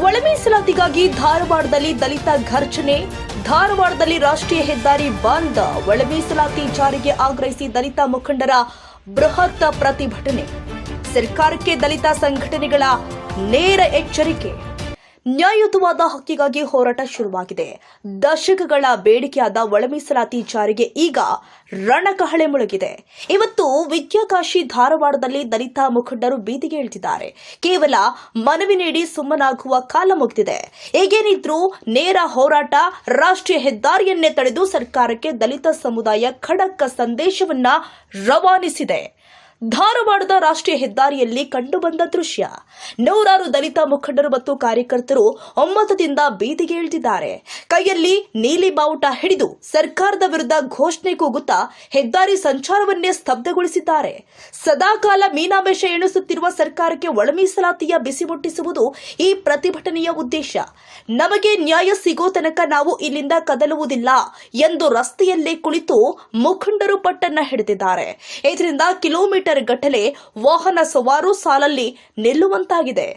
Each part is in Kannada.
ಒಳ ಮೀಸಲಾತಿಗಾಗಿ ಧಾರವಾಡದಲ್ಲಿ ದಲಿತ ಘರ್ಷಣೆ. ಧಾರವಾಡದಲ್ಲಿ ರಾಷ್ಟ್ರೀಯ ಹೆದ್ದಾರಿ ಬಂದ್. ಒಳ ಮೀಸಲಾತಿ ಜಾರಿಗೆ ಆಗ್ರಹಿಸಿ ದಲಿತ ಮುಖಂಡರ ಬೃಹತ್ ಪ್ರತಿಭಟನೆ. ಸರ್ಕಾರಕ್ಕೆ ದಲಿತ ಸಂಘಟನೆಗಳ ನೇರ ಎಚ್ಚರಿಕೆ. ನ್ಯಾಯಯುತವಾದ ಹಕ್ಕಿಗಾಗಿ ಹೋರಾಟ ಶುರುವಾಗಿದೆ. ದಶಕಗಳ ಬೇಡಿಕೆಯಾದ ಒಳ ಮೀಸಲಾತಿ ಜಾರಿಗೆ ಈಗ ರಣಕಹಳೆ ಮುಳುಗಿದೆ. ಇವತ್ತು ವಿದ್ಯಾಕಾಶಿ ಧಾರವಾಡದಲ್ಲಿ ದಲಿತ ಮುಖಂಡರು ಬೀದಿಗೆ ಇಳಿದಿದ್ದಾರೆ. ಕೇವಲ ಮನವಿ ನೀಡಿ ಸುಮ್ಮನಾಗುವ ಕಾಲ ಮುಗಿದಿದೆ. ಈಗೇನಿದ್ರೂ ನೇರ ಹೋರಾಟ. ರಾಷ್ಟ್ರೀಯ ಹೆದ್ದಾರಿಯನ್ನೇ ತಡೆದು ಸರ್ಕಾರಕ್ಕೆ ದಲಿತ ಸಮುದಾಯ ಖಡಕ್ ಸಂದೇಶವನ್ನ ರವಾನಿಸಿದೆ. ಧಾರವಾಡದ ರಾಷ್ಟ್ರೀಯ ಹೆದ್ದಾರಿಯಲ್ಲಿ ಕಂಡುಬಂದ ದೃಶ್ಯ. ನೂರಾರು ದಲಿತ ಮುಖಂಡರು ಮತ್ತು ಕಾರ್ಯಕರ್ತರು ಒಮ್ಮತದಿಂದ ಬೀದಿಗೆ ಇಳಿದಿದ್ದಾರೆ. ಕೈಯಲ್ಲಿ ನೀಲಿ ಬಾವುಟ ಹಿಡಿದು ಸರ್ಕಾರದ ವಿರುದ್ಧ ಘೋಷಣೆ ಕೂಗುತ್ತಾ ಹೆದ್ದಾರಿ ಸಂಚಾರವನ್ನೇ ಸ್ತಬ್ಧಗೊಳಿಸಿದ್ದಾರೆ. ಸದಾಕಾಲ ಮೀನಾಮೇಷ ಎಣಿಸುತ್ತಿರುವ ಸರ್ಕಾರಕ್ಕೆ ಒಳ ಮೀಸಲಾತಿಯ ಬಿಸಿ ಮುಟ್ಟಿಸುವುದು ಈ ಪ್ರತಿಭಟನೆಯ ಉದ್ದೇಶ. ನಮಗೆ ನ್ಯಾಯ ಸಿಗೋ ತನಕ ನಾವು ಇಲ್ಲಿಂದ ಕದಲುವುದಿಲ್ಲ ಎಂದು ರಸ್ತೆಯಲ್ಲೇ ಕುಳಿತು ಮುಖಂಡರು ಪಟ್ಟನ್ನ ಹಿಡಿದಿದ್ದಾರೆ. ಇದರಿಂದ ಕಿಲೋಮೀಟರ್ ಗಟ್ಟಲೆ ವಾಹನ ಸವಾರು ಸಾಲಲ್ಲಿ ನಿಲ್ಲುವಂತಾಗಿದೆ.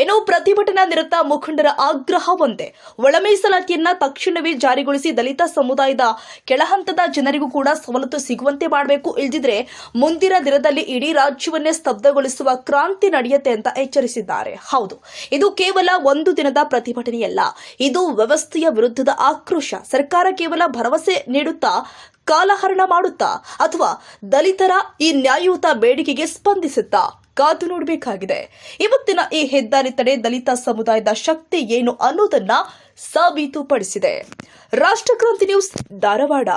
ಇನ್ನು ಪ್ರತಿಭಟನಾ ನಿರತ ಮುಖಂಡರ ಆಗ್ರಹ ಒಂದೇ. ಒಳ ಮೀಸಲಾತಿಯನ್ನ ತಕ್ಷಣವೇ ಜಾರಿಗೊಳಿಸಿ ದಲಿತ ಸಮುದಾಯದ ಕೆಳಹಂತದ ಜನರಿಗೂ ಕೂಡ ಸವಲತ್ತು ಸಿಗುವಂತೆ ಮಾಡಬೇಕು. ಇಲ್ದಿದ್ರೆ ಮುಂದಿನ ದಿನದಲ್ಲಿ ಇಡೀ ರಾಜ್ಯವನ್ನೇ ಸ್ತಬ್ಧಗೊಳಿಸುವ ಕ್ರಾಂತಿ ನಡೆಯುತ್ತೆ ಅಂತ ಎಚ್ಚರಿಸಿದ್ದಾರೆ. ಹೌದು, ಇದು ಕೇವಲ ಒಂದು ದಿನದ ಪ್ರತಿಭಟನೆಯಲ್ಲ. ಇದು ವ್ಯವಸ್ಥೆಯ ವಿರುದ್ಧದ ಆಕ್ರೋಶ. ಸರ್ಕಾರ ಕೇವಲ ಭರವಸೆ ನೀಡುತ್ತಾ ಕಾಲಹರಣ ಮಾಡುತ್ತಾ ಅಥವಾ ದಲಿತರ ಈ ನ್ಯಾಯಯುತ ಬೇಡಿಕೆಗೆ ಸ್ಪಂದಿಸುತ್ತಾ ಕಾದು ನೋಡಬೇಕಾಗಿದೆ. ಇವತ್ತಿನ ಈ ಹೆದ್ದಾರಿ ತಡೆ ದಲಿತ ಸಮುದಾಯದ ಶಕ್ತಿ ಏನು ಅನ್ನೋದನ್ನ ಸಾಬೀತುಪಡಿಸಿದೆ. ರಾಷ್ಟ್ರಕ್ರಾಂತಿ ನ್ಯೂಸ್, ಧಾರವಾಡ.